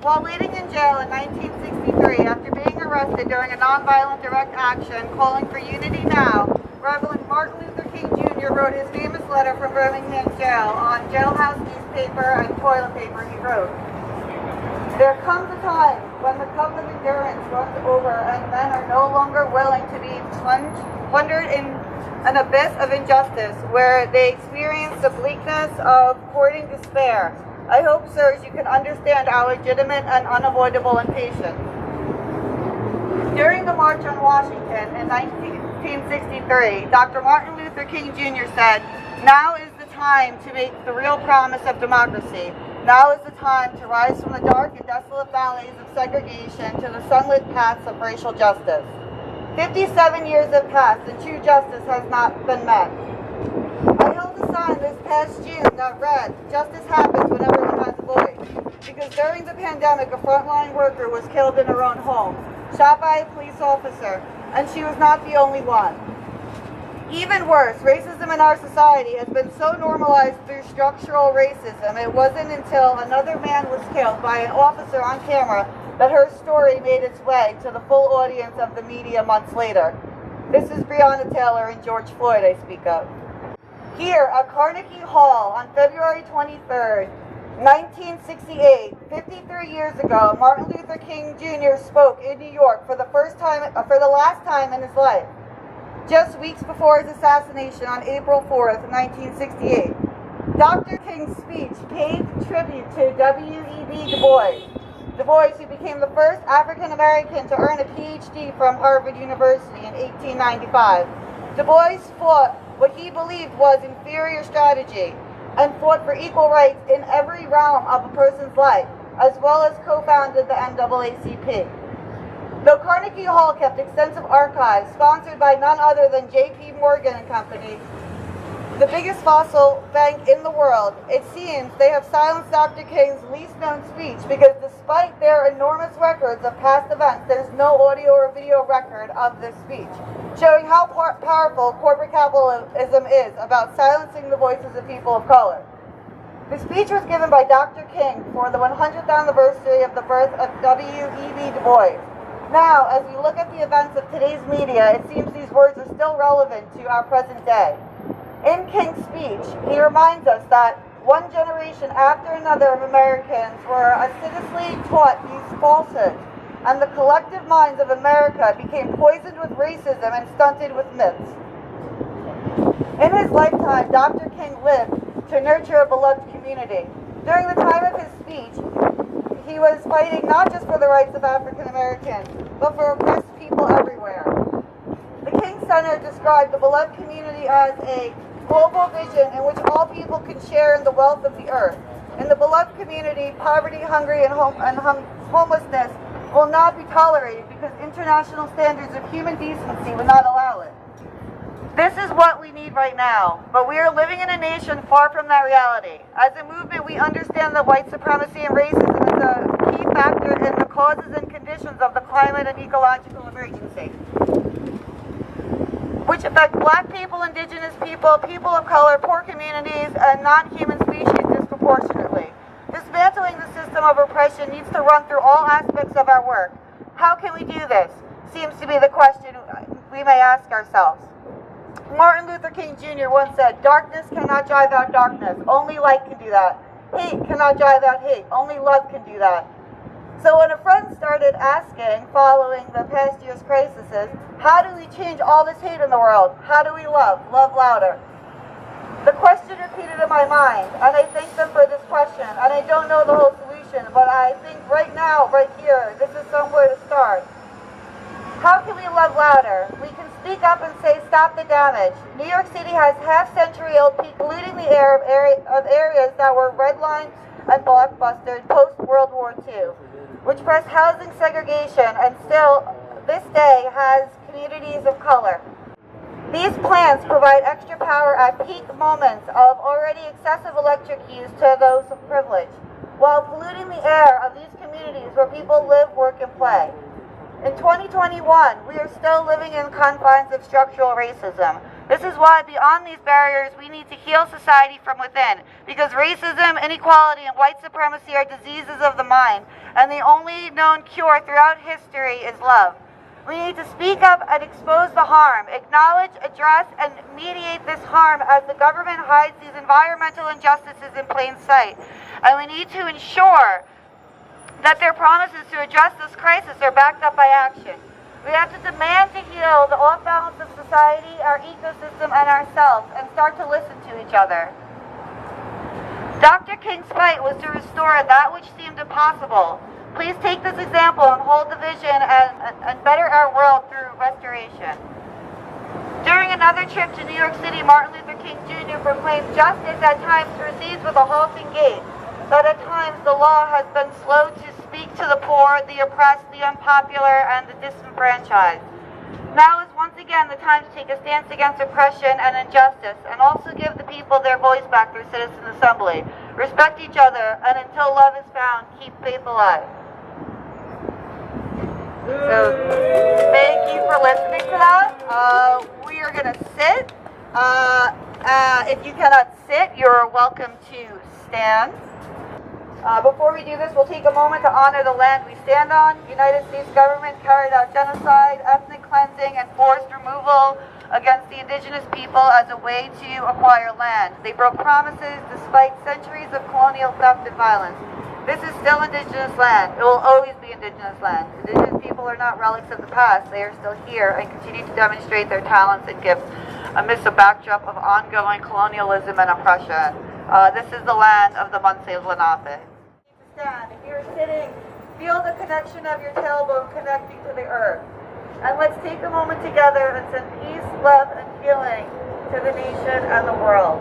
While waiting in jail in 1963 after being arrested during a nonviolent direct action calling for unity now, Reverend Martin Luther King Jr. wrote his famous letter from Birmingham jail on jailhouse newspaper and toilet paper. He wrote, "There comes a time when the cup of endurance runs over and men are no longer willing to be plundered in an abyss of injustice where they experience the bleakness of hoarding despair. I hope, sirs, you can understand our legitimate and unavoidable impatience." During the March on Washington in 1963, Dr. Martin Luther King Jr. said, "Now is the time to make the real promise of democracy. Now is the time to rise from the dark and desolate valleys of segregation to the sunlit paths of racial justice." 57 years have passed and true justice has not been met. I held a sign this past June that read, "Justice happens when everyone has a voice," because during the pandemic a frontline worker was killed in her own home, shot by a police officer, and she was not the only one. Even worse, racism in our society has been so normalized through structural racism, it wasn't until another man was killed by an officer on camera that her story made its way to the full audience of the media months later. This is Breonna Taylor and George Floyd I speak of. Here at Carnegie Hall on February 23rd, 1968, 53 years ago, Martin Luther King Jr. spoke in New York for the last time in his life. Just weeks before his assassination on April 4th, 1968, Dr. King's speech paid tribute to W.E.B. Du Bois. Du Bois, who became the first African American to earn a PhD from Harvard University in 1895. Du Bois fought what he believed was inferior strategy and fought for equal rights in every realm of a person's life, as well as co-founded the NAACP. Though Carnegie Hall kept extensive archives sponsored by none other than J.P. Morgan and Company, the biggest fossil bank in the world, it seems they have silenced Dr. King's least known speech because despite their enormous records of past events, there's no audio or video record of this speech, showing how powerful corporate capitalism is about silencing the voices of people of color. The speech was given by Dr. King for the 100th anniversary of the birth of W.E.B. Du Bois. Now, as we look at the events of today's media, it seems these words are still relevant to our present day. In King's speech, he reminds us that one generation after another of Americans were assiduously taught these falsehoods, and the collective minds of America became poisoned with racism and stunted with myths. In his lifetime, Dr. King lived to nurture a beloved community. During the time of his speech, he was fighting not just for the rights of African Americans, but for oppressed people everywhere. The King Center described the beloved community as a global vision in which all people can share in the wealth of the earth. In the beloved community, poverty, hunger, and homelessness will not be tolerated because international standards of human decency would not allow it. This is what we need right now, but we are living in a nation far from that reality. As a movement, we understand that white supremacy and racism is a key factor in the causes and conditions of the climate and ecological emergency, which affect black people, indigenous people, people of color, poor communities, and non-human species disproportionately. Dismantling the system of oppression needs to run through all aspects of our work. How can we do this? Seems to be the question we may ask ourselves. Martin Luther King Jr. once said, "Darkness cannot drive out darkness. Only light can do that. Hate cannot drive out hate. Only love can do that." So when a friend started asking, following the past year's crises, how do we change all this hate in the world? How do we love? Love louder. The question repeated in my mind, and I thank them for this question, and I don't know the whole solution, but I think right now, right here, this is somewhere to start. How can we love louder? We can speak up and say, stop the damage. New York City has half-century-old people polluting the air of areas that were redlined and blockbustered post-World War II, which pressed housing segregation and still, this day, has communities of color. These plants provide extra power at peak moments of already excessive electric use to those of privilege, while polluting the air of these communities where people live, work, and play. In 2021, we are still living in confines of structural racism. This is why, beyond these barriers, we need to heal society from within, because racism, inequality, and white supremacy are diseases of the mind, and the only known cure throughout history is love. We need to speak up and expose the harm, acknowledge, address, and mediate this harm as the government hides these environmental injustices in plain sight. And we need to ensure that their promises to address this crisis are backed up by action. We have to demand to heal the off-balance of society, our ecosystem, and ourselves, and start to listen to each other. Dr. King's fight was to restore that which seemed impossible. Please take this example and hold the vision and better our world through restoration. During another trip to New York City, Martin Luther King Jr. proclaimed justice at times proceeds with a halting gait, but at times the law has been slow to speak to the poor, the oppressed, the unpopular, and the disenfranchised. Now is once again the time to take a stance against oppression and injustice, and also give the people their voice back through citizen assembly. Respect each other, and until love is found, keep faith alive. So, thank you for listening to that. We are going to sit. If you cannot sit, you're welcome to stand. Before we do this, we'll take a moment to honor the land we stand on. United States government carried out genocide, ethnic cleansing, and forced removal against the indigenous people as a way to acquire land. They broke promises despite centuries of colonial theft and violence. This is still indigenous land. It will always be indigenous land. Indigenous people are not relics of the past. They are still here and continue to demonstrate their talents and gifts amidst a backdrop of ongoing colonialism and oppression. This is the land of the Munsee Lenape. Stand. If you're sitting, feel the connection of your tailbone connecting to the earth. And let's take a moment together and send peace, love, and healing to the nation and the world.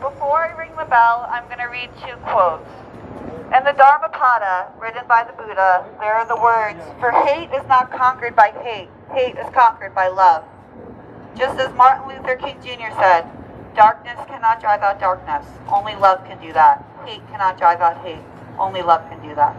Before I ring the bell, I'm going to read 2 quotes. In the Dharmapada, written by the Buddha, there are the words, "For hate is not conquered by hate. Hate is conquered by love." Just as Martin Luther King Jr. said, darkness cannot drive out darkness. Only love can do that. Hate cannot drive out hate. Only love can do that.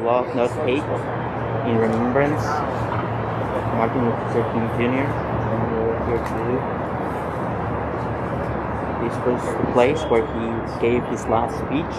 Law of not hate in remembrance of Martin Luther King Jr. And we're here to do. This was the place where he gave his last speech.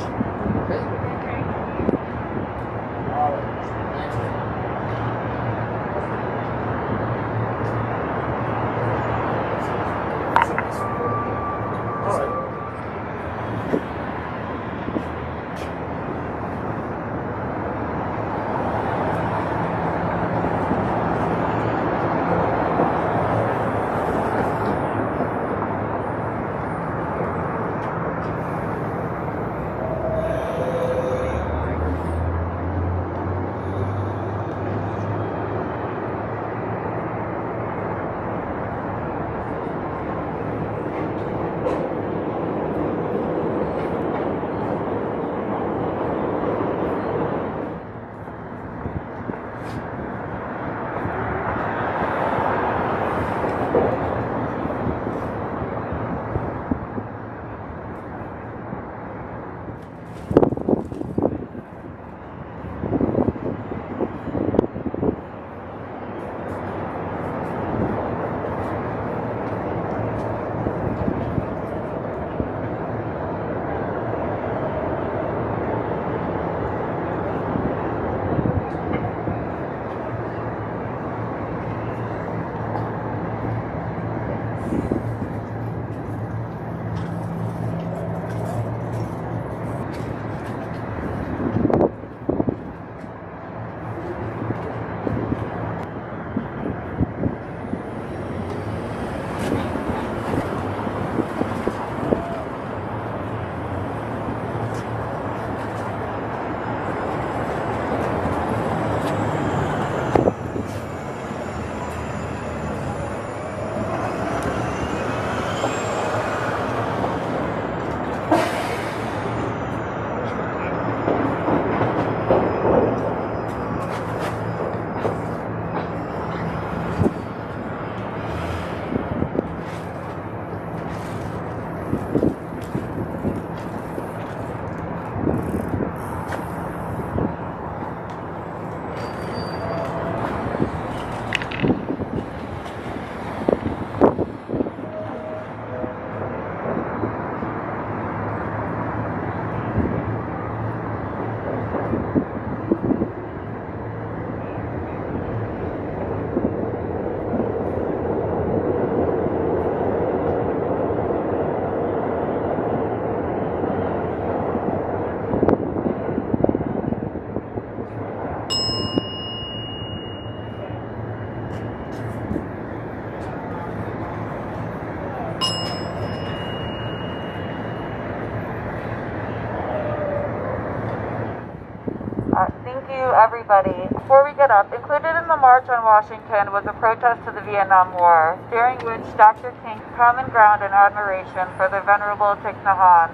everybody. Before we get up, included in the March on Washington was a protest to the Vietnam War, during which Dr. King common ground and admiration for the Venerable Thich Nhat Hanh,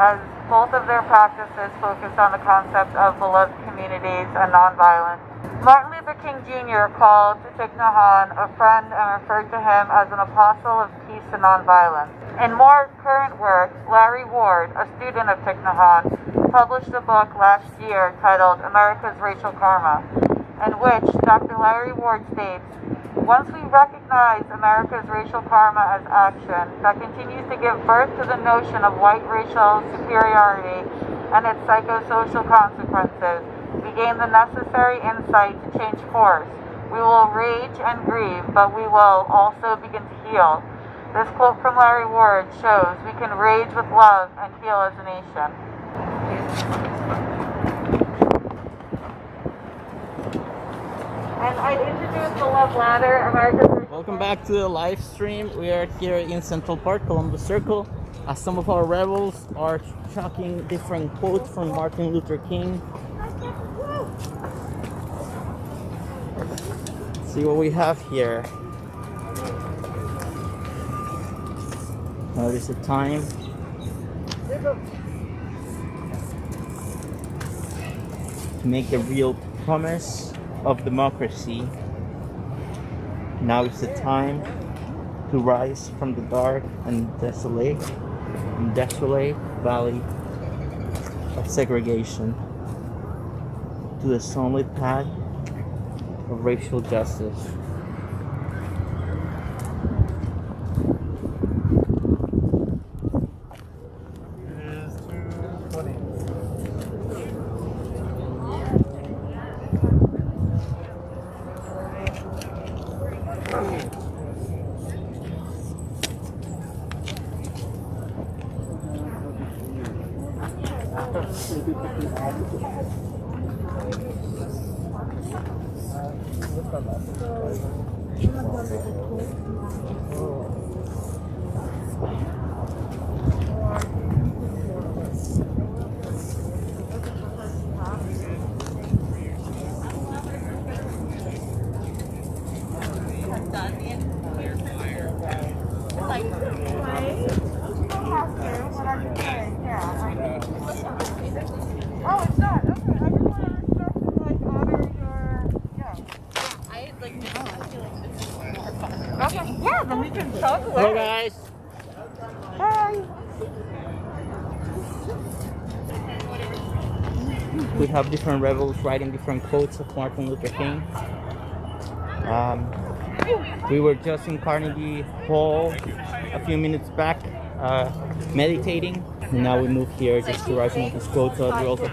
as both of their practices focused on the concept of beloved communities and nonviolence. Martin Luther King Jr. called Thich Nhat Hanh a friend and referred to him as an apostle of peace and nonviolence. In more current work, Larry Ward, a student of Thich Nhat Hanh, published a book last year titled America's Racial Karma, in which Dr. Larry Ward states, "Once we recognize America's racial karma as action that continues to give birth to the notion of white racial superiority and its psychosocial consequences, we gain the necessary insight to change course. We will rage and grieve, but we will also begin to heal." This quote from Larry Ward shows we can rage with love and heal as a nation. And I'd introduce the Love Ladder, America's... Welcome back to the live stream. We are here in Central Park, Columbus Circle. Some of our rebels are chucking different quotes from Martin Luther King. Let's see what we have here. Now is the time to make a real promise of democracy. Now is the time to rise from the dark and desolate valley of segregation to the sunlit path of racial justice. Yeah, then we can talk away. Hello guys. Hi. We have different rebels writing different quotes of Martin Luther King. We were just in Carnegie Hall a few minutes back meditating, and now we move here just to write some of these quotes. So we also